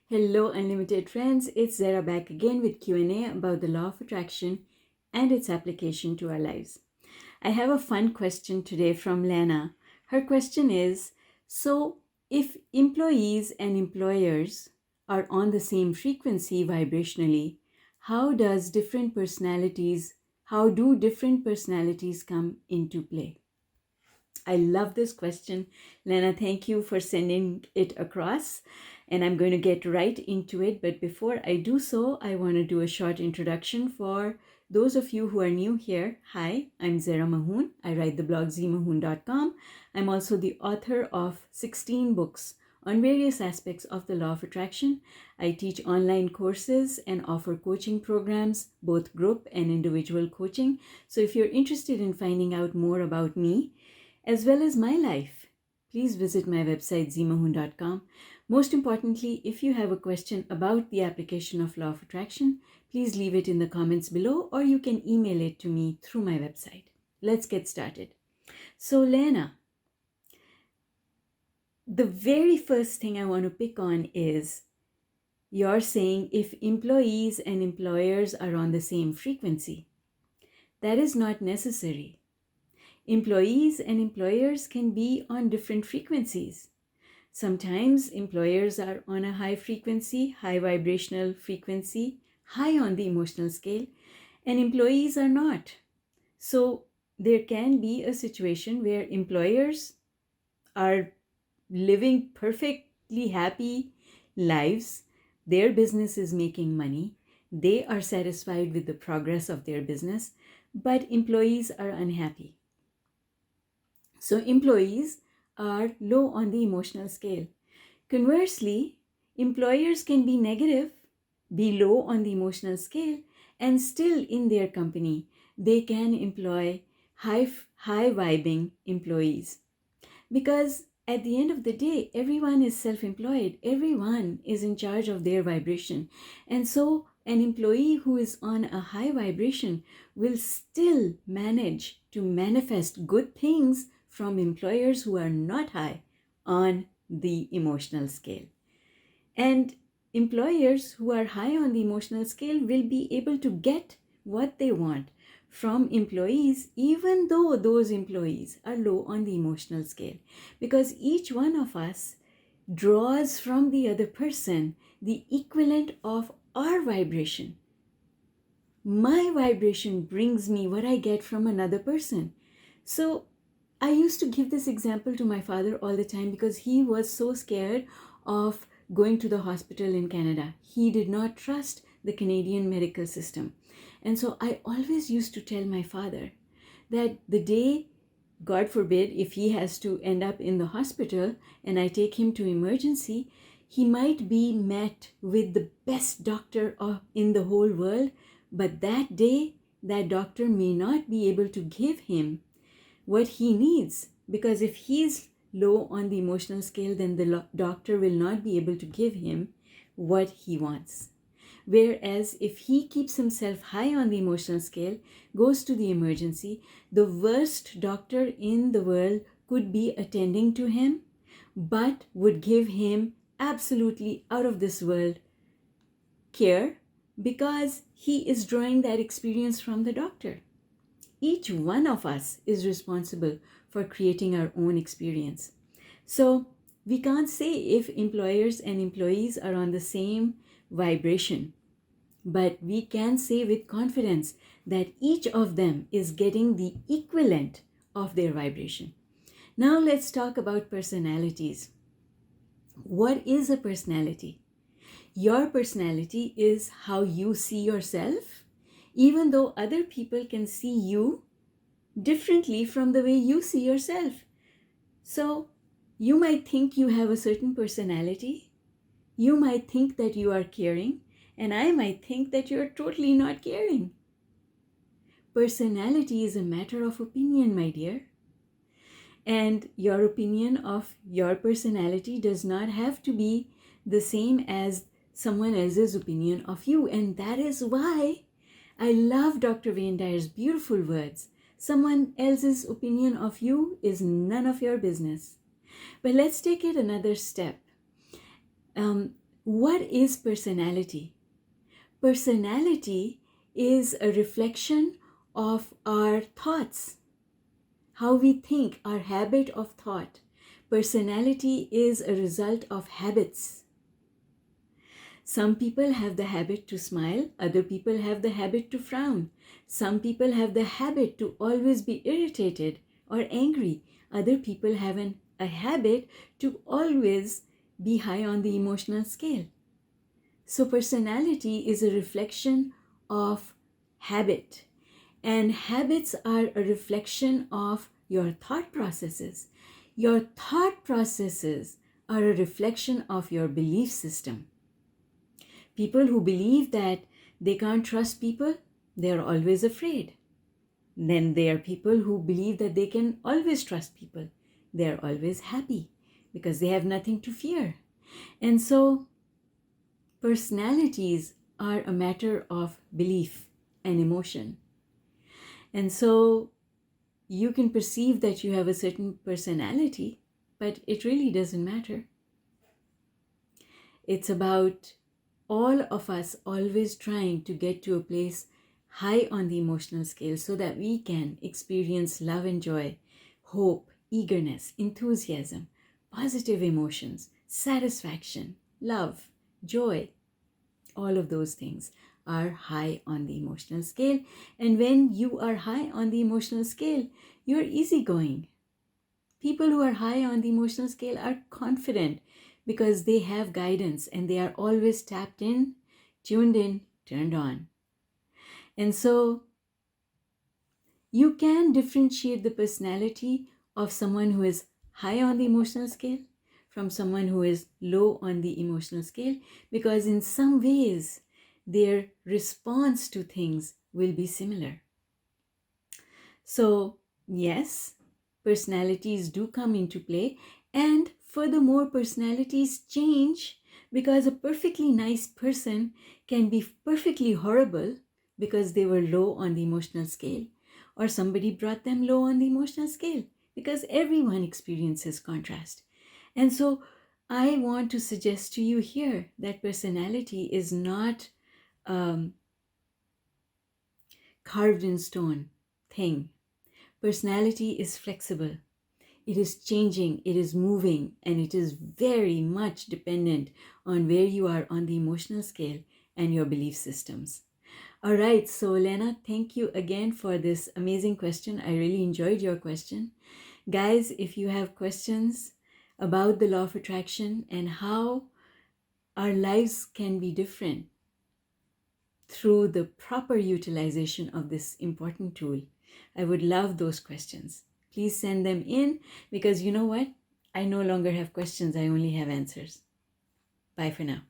Hello unlimited friends, it's Zara back again with Q&A about the law of attraction and its application to our lives. I have a fun question today from Lana. Her question is, so if employees and employers are on the same frequency vibrationally, how do different personalities come into play? I love this question. Lena, thank you for sending it across. And I'm going to get right into it. But before I do so, I want to do a short introduction for those of you who are new here. Hi, I'm Zara Mahoon. I write the blog zmahoon.com. I'm also the author of 16 books on various aspects of the law of attraction. I teach online courses and offer coaching programs, both group and individual coaching. So if you're interested in finding out more about me, as well as my life, please visit my website zmahoon.com. Most importantly, if you have a question about the application of law of attraction, please leave it in the comments below or you can email it to me through my website. Let's get started. So Lena, the very first thing I want to pick on is you're saying if employees and employers are on the same frequency. That is not necessary. Employees and employers can be on different frequencies. Sometimes employers are on a high frequency, high vibrational frequency, high on the emotional scale, and employees are not. So there can be a situation where employers are living perfectly happy lives. Their business is making money. They are satisfied with the progress of their business, but employees are unhappy. So employees are low on the emotional scale. Conversely, employers can be negative, be low on the emotional scale, and still in their company, they can employ high vibing employees. Because at the end of the day, everyone is self-employed. Everyone is in charge of their vibration. And so an employee who is on a high vibration will still manage to manifest good things from employers who are not high on the emotional scale. And employers who are high on the emotional scale will be able to get what they want from employees, even though those employees are low on the emotional scale. Because each one of us draws from the other person the equivalent of our vibration. My vibration brings me what I get from another person. So I used to give this example to my father all the time because he was so scared of going to the hospital in Canada. He did not trust the Canadian medical system. And so I always used to tell my father that the day, God forbid, if he has to end up in the hospital and I take him to emergency, he might be met with the best doctor in the whole world, but that day, that doctor may not be able to give him what he needs, because if he's low on the emotional scale, then the doctor will not be able to give him what he wants. Whereas if he keeps himself high on the emotional scale, goes to the emergency, the worst doctor in the world could be attending to him, but would give him absolutely out of this world care because he is drawing that experience from the doctor. Each one of us is responsible for creating our own experience. So we can't say if employers and employees are on the same vibration, but we can say with confidence that each of them is getting the equivalent of their vibration. Now let's talk about personalities. What is a personality? Your personality is how you see yourself, even though other people can see you differently from the way you see yourself. So you might think you have a certain personality. You might think that you are caring, and I might think that you're totally not caring. Personality is a matter of opinion, my dear. And your opinion of your personality does not have to be the same as someone else's opinion of you. And that is why I love Dr. Wayne Dyer's beautiful words. Someone else's opinion of you is none of your business. But let's take it another step. What is personality? Personality is a reflection of our thoughts, how we think, our habit of thought. Personality is a result of habits. Some people have the habit to smile, other people have the habit to frown. Some people have the habit to always be irritated or angry. Other people have a habit to always be high on the emotional scale. So, personality is a reflection of habit, and habits are a reflection of your thought processes. Your thought processes are a reflection of your belief system. People who believe that they can't trust people, they are always afraid. Then there are people who believe that they can always trust people. They are always happy because they have nothing to fear. And so personalities are a matter of belief and emotion. And so you can perceive that you have a certain personality, but it really doesn't matter. It's about all of us always trying to get to a place high on the emotional scale so that we can experience love and joy, hope, eagerness, enthusiasm, positive emotions, satisfaction, love, joy. All of those things are high on the emotional scale. And when you are high on the emotional scale, you're easygoing. People who are high on the emotional scale are confident because they have guidance and they are always tapped in, tuned in, turned on. And so you can differentiate the personality of someone who is high on the emotional scale from someone who is low on the emotional scale, because in some ways their response to things will be similar. So, yes, personalities do come into play, and furthermore, personalities change because a perfectly nice person can be perfectly horrible because they were low on the emotional scale, or somebody brought them low on the emotional scale, because everyone experiences contrast. And so I want to suggest to you here that personality is not carved in stone thing. Personality is flexible. It is changing, it is moving, and it is very much dependent on where you are on the emotional scale and your belief systems. All right, so Lena, thank you again for this amazing question. I really enjoyed your question. Guys, if you have questions about the law of attraction and how our lives can be different through the proper utilization of this important tool, I would love those questions. Please send them in, because you know what? I no longer have questions, I only have answers. Bye for now.